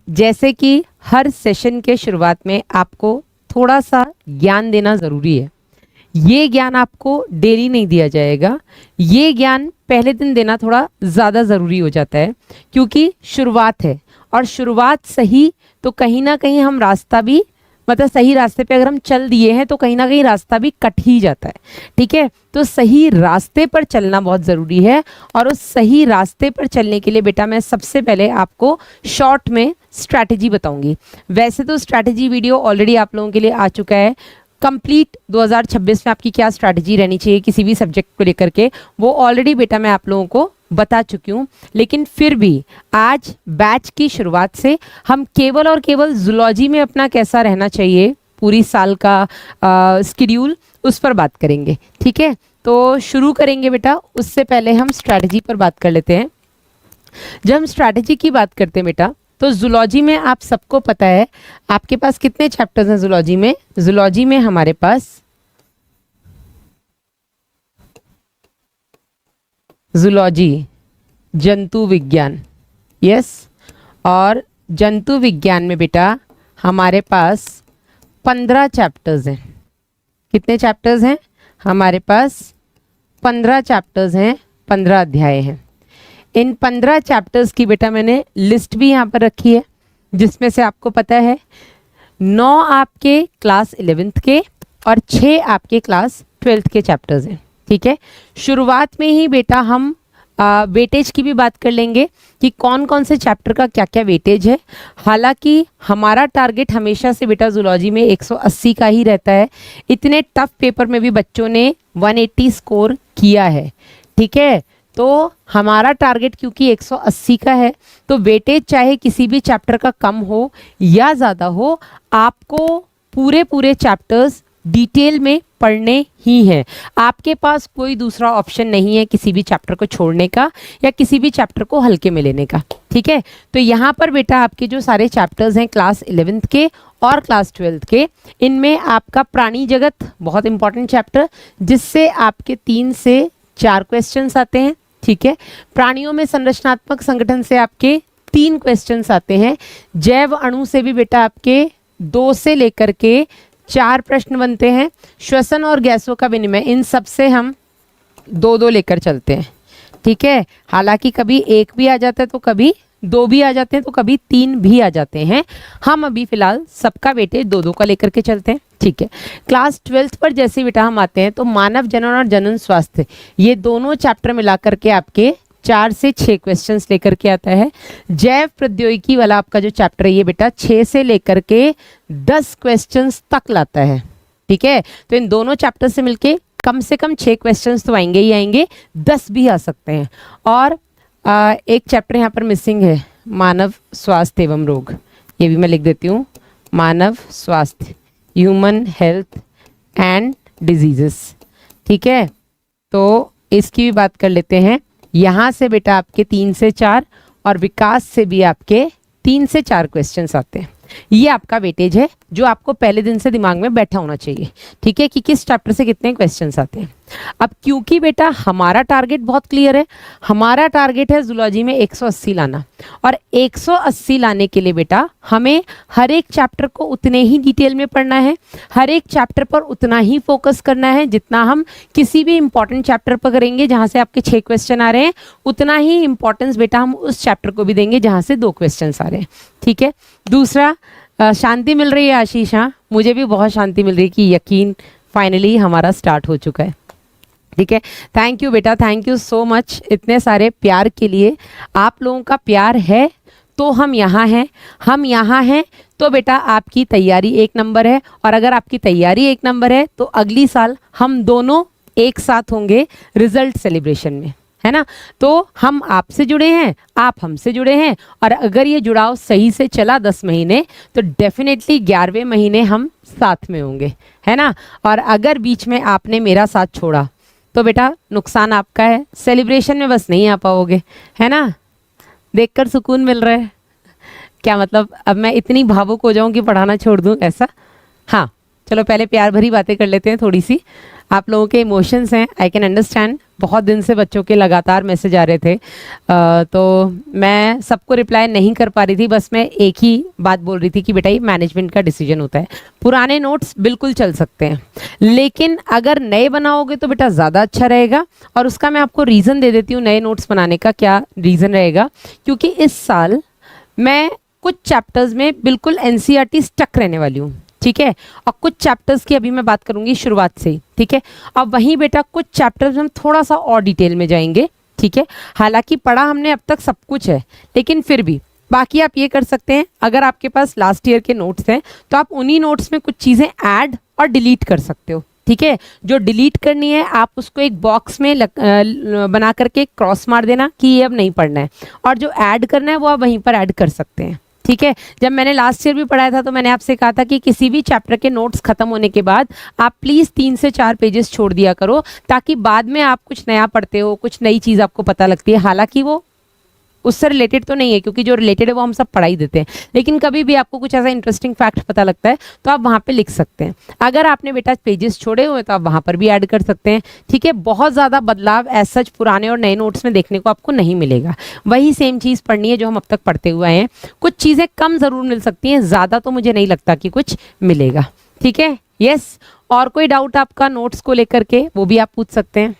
जैसे कि हर सेशन के शुरुआत में आपको थोड़ा सा ज्ञान देना ज़रूरी है। ये ज्ञान आपको डेली नहीं दिया जाएगा, ये ज्ञान पहले दिन देना थोड़ा ज़्यादा ज़रूरी हो जाता है, क्योंकि शुरुआत है और शुरुआत सही तो कहीं ना कहीं हम रास्ता भी, मतलब सही रास्ते पे अगर हम चल दिए हैं तो कहीं ना कहीं रास्ता भी कट ही जाता है। ठीक है, तो सही रास्ते पर चलना बहुत ज़रूरी है और उस सही रास्ते पर चलने के लिए बेटा मैं सबसे पहले आपको शॉर्ट में स्ट्रैटेजी बताऊंगी। वैसे तो स्ट्रैटेजी वीडियो ऑलरेडी आप लोगों के लिए आ चुका है, कंप्लीट 2026 में आपकी क्या स्ट्रैटेजी रहनी चाहिए किसी भी सब्जेक्ट को लेकर के, वो ऑलरेडी बेटा मैं आप लोगों को बता चुकी हूँ। लेकिन फिर भी आज बैच की शुरुआत से हम केवल और केवल जूलॉजी में अपना कैसा रहना चाहिए पूरी साल का स्केड्यूल, उस पर बात करेंगे। ठीक है, तो शुरू करेंगे बेटा, उससे पहले हम स्ट्रैटेजी पर बात कर लेते हैं। जब हम स्ट्रैटेजी की बात करते हैं बेटा, तो जूलॉजी में आप सबको पता है आपके पास कितने चैप्टर्स हैं जूलॉजी में। जूलॉजी में हमारे पास जूलॉजी जंतु विज्ञान, यस, और जंतु विज्ञान में बेटा हमारे पास 15 चैप्टर्स हैं। कितने चैप्टर्स हैं हमारे पास? 15 चैप्टर्स हैं, 15 अध्याय हैं। इन 15 चैप्टर्स की बेटा मैंने लिस्ट भी यहाँ पर रखी है, जिसमें से आपको पता है 9 आपके क्लास 11th के और 6 आपके क्लास 12th के चैप्टर्स हैं। ठीक है, शुरुआत में ही बेटा हम वेटेज की भी बात कर लेंगे कि कौन कौन से चैप्टर का क्या क्या वेटेज है। हालांकि हमारा टारगेट हमेशा से बेटा जूलॉजी में 180 का ही रहता है। इतने टफ पेपर में भी बच्चों ने 180 स्कोर किया है। ठीक है, तो हमारा टारगेट क्योंकि 180 का है, तो वेटेज चाहे किसी भी चैप्टर का कम हो या ज़्यादा हो, आपको पूरे चैप्टर्स डिटेल में पढ़ने ही हैं। आपके पास कोई दूसरा ऑप्शन नहीं है किसी भी चैप्टर को छोड़ने का या किसी भी चैप्टर को हल्के में लेने का। ठीक है, तो यहाँ पर बेटा आपके जो सारे चैप्टर्स हैं क्लास 11th के और क्लास 12th के, इनमें आपका प्राणी जगत बहुत इंपॉर्टेंट चैप्टर, जिससे आपके 3 से 4 क्वेश्चंस आते हैं। ठीक है, प्राणियों में संरचनात्मक संगठन से आपके 3 क्वेश्चंस आते हैं। जैव अणु से भी बेटा आपके 2 से लेकर के 4 प्रश्न बनते हैं। श्वसन और गैसों का विनिमय, इन सब से हम 2-2 लेकर चलते हैं। ठीक है, हालांकि कभी 1 भी आ जाता है तो कभी 2 भी आ जाते हैं तो कभी 3 भी आ जाते हैं। हम अभी फिलहाल सबका वेटेज 2-2 का लेकर के चलते हैं। ठीक है, क्लास 12th पर जैसे बेटा हम आते हैं तो मानव जनन और जनन स्वास्थ्य, ये दोनों चैप्टर मिलाकर के आपके 4 से 6 क्वेश्चंस लेकर के आता है। जैव प्रौद्योगिकी वाला आपका जो चैप्टर है ये बेटा 6 से लेकर के 10 क्वेश्चंस तक लाता है। ठीक है, तो इन दोनों चैप्टर से मिलके कम से कम 6 क्वेश्चंस तो आएंगे ही आएंगे, 10 भी आ सकते हैं। और एक चैप्टर यहाँ पर मिसिंग है, मानव स्वास्थ्य एवं रोग, ये भी मैं लिख देती हूँ, मानव स्वास्थ्य, ह्यूमन हेल्थ एंड डिजीजेस। ठीक है, तो इसकी भी बात कर लेते हैं। यहाँ से बेटा आपके 3 से 4 और विकास से भी आपके 3 से 4 क्वेश्चंस आते हैं। ये आपका वेटेज है जो आपको पहले दिन से दिमाग में बैठा होना चाहिए। ठीक है, कि किस चैप्टर से कितने क्वेश्चंस आते हैं। अब क्योंकि बेटा हमारा टारगेट बहुत क्लियर है, हमारा टारगेट है जूलॉजी में 180 लाना, और 180 लाने के लिए बेटा हमें हर एक चैप्टर को उतने ही डिटेल में पढ़ना है, हर एक चैप्टर पर उतना ही फोकस करना है जितना हम किसी भी इंपॉर्टेंट चैप्टर पर करेंगे जहाँ से आपके 6 क्वेश्चन आ रहे हैं, उतना ही इंपॉर्टेंस बेटा हम उस चैप्टर को भी देंगे जहाँ से 2 क्वेश्चन आ रहे हैं। ठीक है, दूसरा शांति मिल रही है आशीष? हाँ, मुझे भी बहुत शांति मिल रही है कि यकीन फाइनली हमारा स्टार्ट हो चुका है। ठीक है, थैंक यू बेटा, थैंक यू सो मच इतने सारे प्यार के लिए। आप लोगों का प्यार है तो हम यहाँ हैं, हम यहाँ हैं तो बेटा आपकी तैयारी 1 नंबर है, और अगर आपकी तैयारी 1 नंबर है तो अगली साल हम दोनों एक साथ होंगे रिजल्ट सेलिब्रेशन में, है ना। तो हम आपसे जुड़े हैं, आप हमसे जुड़े हैं, और अगर ये जुड़ाव सही से चला 10 महीने तो डेफिनेटली 11वें महीने हम साथ में होंगे, है ना। और अगर बीच में आपने मेरा साथ छोड़ा तो बेटा नुकसान आपका है, सेलिब्रेशन में बस नहीं आ पाओगे, है ना। देखकर सुकून मिल रहा है क्या? मतलब अब मैं इतनी भावुक हो जाऊं कि पढ़ाना छोड़ दूं, ऐसा? हाँ चलो पहले प्यार भरी बातें कर लेते हैं थोड़ी सी। आप लोगों के इमोशंस हैं, आई कैन अंडरस्टैंड। बहुत दिन से बच्चों के लगातार मैसेज आ रहे थे, तो मैं सबको रिप्लाई नहीं कर पा रही थी। बस मैं एक ही बात बोल रही थी कि बेटा ये मैनेजमेंट का डिसीजन होता है। पुराने नोट्स बिल्कुल चल सकते हैं, लेकिन अगर नए बनाओगे तो बेटा ज़्यादा अच्छा रहेगा। और उसका मैं आपको रीज़न दे देती हूँ नए नोट्स बनाने का क्या रीज़न रहेगा। क्योंकि इस साल मैं कुछ चैप्टर्स में बिल्कुल एनसीईआरटी स्टक रहने वाली हूँ, ठीक है। और कुछ चैप्टर्स की अभी मैं बात करूंगी शुरुआत से ही, ठीक है। अब वहीं बेटा कुछ चैप्टर्स में हम थोड़ा सा और डिटेल में जाएंगे, ठीक है। हालांकि पढ़ा हमने अब तक सब कुछ है, लेकिन फिर भी बाकी आप ये कर सकते हैं, अगर आपके पास लास्ट ईयर के नोट्स हैं तो आप उन्हीं नोट्स में कुछ चीज़ें ऐड और डिलीट कर सकते हो, ठीक है। जो डिलीट करनी है आप उसको एक बॉक्स में बना करके क्रॉस मार देना कि ये अब नहीं पढ़ना है, और जो ऐड करना है वो आप वहीं पर ऐड कर सकते हैं, ठीक है। जब मैंने लास्ट ईयर भी पढ़ाया था तो मैंने आपसे कहा था कि किसी भी चैप्टर के नोट्स खत्म होने के बाद आप प्लीज़ 3 से 4 पेजेस छोड़ दिया करो, ताकि बाद में आप कुछ नया पढ़ते हो, कुछ नई चीज़ आपको पता लगती है। हालांकि वो उससे रिलेटेड तो नहीं है, क्योंकि जो रिलेटेड है वो हम सब पढ़ा ही देते हैं, लेकिन कभी भी आपको कुछ ऐसा इंटरेस्टिंग फैक्ट पता लगता है तो आप वहाँ पे लिख सकते हैं। अगर आपने बेटा पेजेस छोड़े हुए तो आप वहाँ पर भी ऐड कर सकते हैं, ठीक है। बहुत ज़्यादा बदलाव एज सच पुराने और नए नोट्स में देखने को आपको नहीं मिलेगा। वही सेम चीज़ पढ़नी है जो हम अब तक पढ़ते हुए हैं। कुछ चीज़ें कम ज़रूर मिल सकती हैं, ज़्यादा तो मुझे नहीं लगता कि कुछ मिलेगा, ठीक है। यस, और कोई डाउट आपका नोट्स को लेकर के वो भी आप पूछ सकते हैं।